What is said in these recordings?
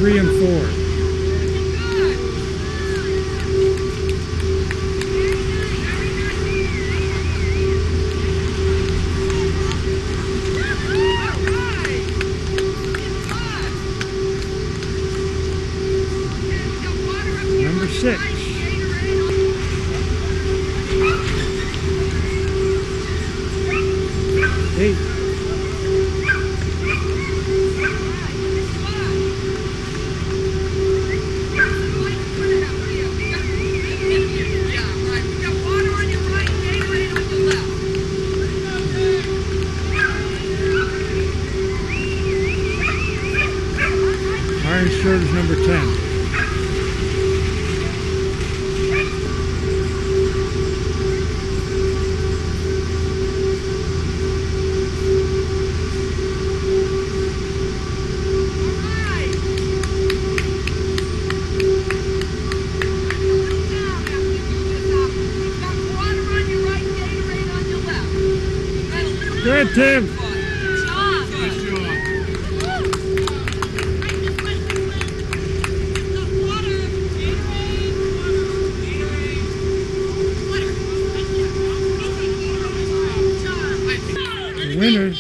3 and 4. Number 6. 8. Iron shirt is number 10. Good, Tim. The winner.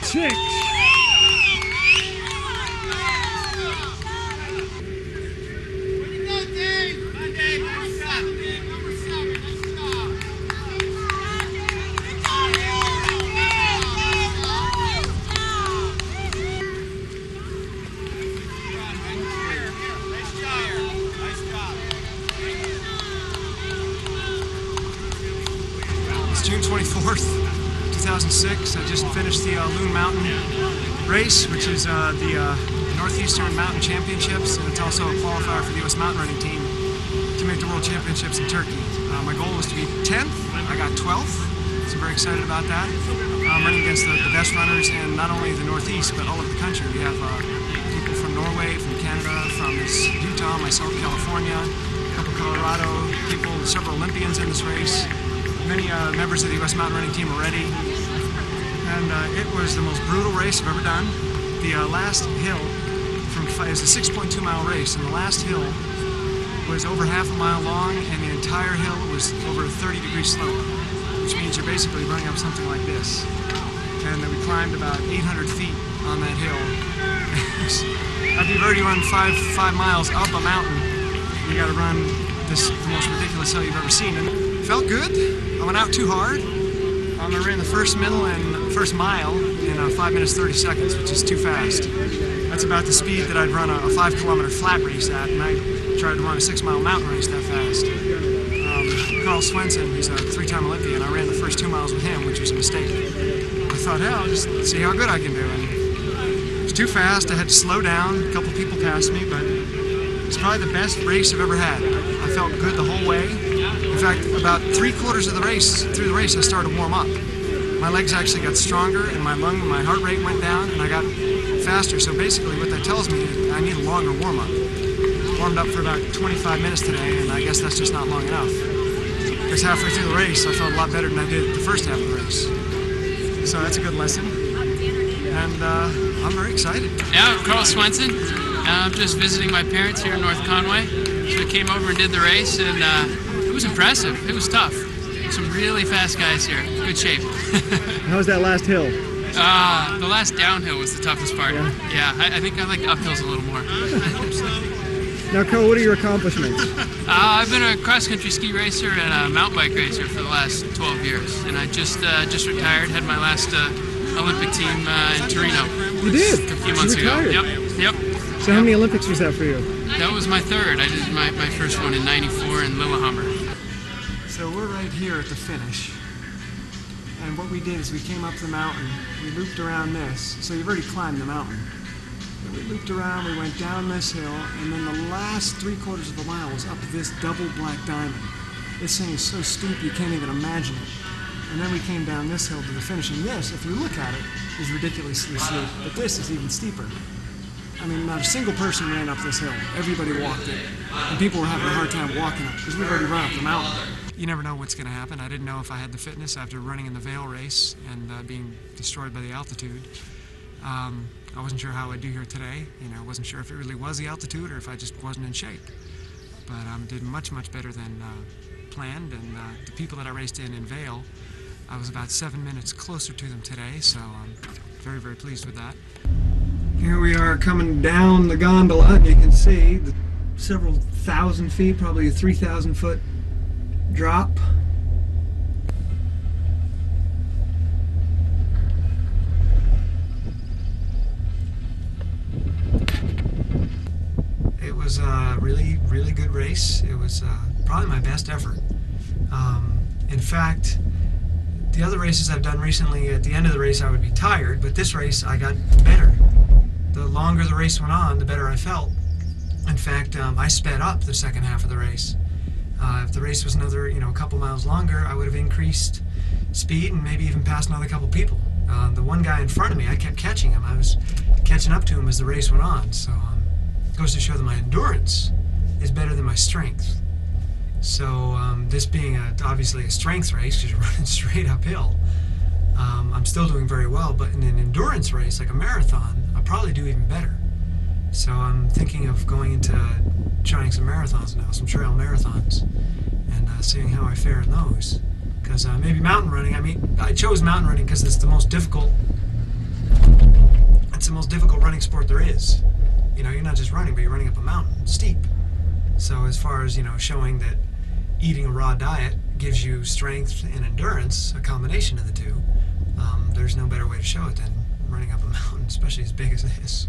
Six. It's June 24th, 2006. I just finished the Loon Mountain race, which is the Northeastern Mountain Championships, and it's also a qualifier for the US Mountain Running team to make the World Championships in Turkey. My goal was to be 10th. I got 12th, so I'm very excited about that. I'm running against the best runners in not only the Northeast, but all over the country. We have people from Norway, from Canada, from Utah, myself, California, a couple Colorado people, several Olympians in this race. Many members of the US Mountain Running team already. And it was the most brutal race I've ever done. The last hill, it was a 6.2 mile race, and the last hill was over half a mile long, and the entire hill was over a 30-degree slope, which means you're basically running up something like this. And then we climbed about 800 feet on that hill. After you've already run five miles up a mountain, you got to run the most ridiculous hill you've ever seen. And it felt good. I went out too hard. I ran the first middle and first mile in 5 minutes 30 seconds, which is too fast. That's about the speed that I'd run a 5-kilometer flat race at, and I tried to run a 6-mile mountain race that fast. Carl Swenson, he's a 3-time Olympian. I ran the first 2 miles with him, which was a mistake. I thought, hell, I'll just see how good I can do. And it was too fast. I had to slow down. A couple people passed me, but it's probably the best race I've ever had. I felt good the whole way. In fact, about 3/4 of the race, through the race, I started to warm up. My legs actually got stronger, and my heart rate went down, and I got faster. So basically what that tells me is I need a longer warm-up. Warmed up for about 25 minutes today, and I guess that's just not long enough. Because halfway through the race, I felt a lot better than I did the first half of the race. So that's a good lesson, and I'm very excited. Yeah, I'm Carl Swenson. I'm just visiting my parents here in North Conway. So I came over and did the race, and it was impressive. It was tough. Some really fast guys here. Good shape. How was that last hill? The last downhill was the toughest part. Yeah, I think I like uphills a little more. Now, Carl, what are your accomplishments? I've been a cross-country ski racer and a mountain bike racer for the last 12 years, and I just retired. Had my last Olympic team in Torino. You did? A few months ago. Yep. So how many Olympics was that for you? That was my third. I did my first one in '94 in Lillehammer. So we're right here at the finish. And what we did is we came up the mountain, we looped around this. So you've already climbed the mountain. And we looped around, we went down this hill, and then the last 3/4 of a mile was up this double black diamond. This thing is so steep you can't even imagine it. And then we came down this hill to the finish. And this, if you look at it, is ridiculously steep. But this is even steeper. I mean, not a single person ran up this hill. Everybody walked it. And people were having a hard time walking up because we've already run up the mountain. You never know what's going to happen. I didn't know if I had the fitness after running in the Vail race and being destroyed by the altitude. I wasn't sure how I'd do here today. I wasn't sure if it really was the altitude or if I just wasn't in shape. But did much, much better than planned. And the people that I raced in Vail, I was about 7 minutes closer to them today, so I'm very, very pleased with that. Here we are coming down the gondola, and you can see the several thousand feet, probably a 3,000 foot drop. It was a really, really good race. It was probably my best effort. In fact, the other races I've done recently, at the end of the race I would be tired, but this race I got better. The longer the race went on, the better I felt. In fact, I sped up the second half of the race. If the race was another, a couple miles longer, I would have increased speed and maybe even passed another couple people. The one guy in front of me, I kept catching him. I was catching up to him as the race went on. So it goes to show that my endurance is better than my strength. So this being obviously a strength race, because you're running straight uphill, I'm still doing very well. But in an endurance race, like a marathon, I'll probably do even better. So I'm thinking of going into trying some marathons now, some trail marathons, and seeing how I fare in those. Because maybe mountain running, I chose mountain running because it's the most difficult. It's the most difficult running sport there is. You're not just running, but you're running up a mountain, steep. So as far as, showing that eating a raw diet gives you strength and endurance, a combination of the two, there's no better way to show it than running up a mountain, especially as big as this.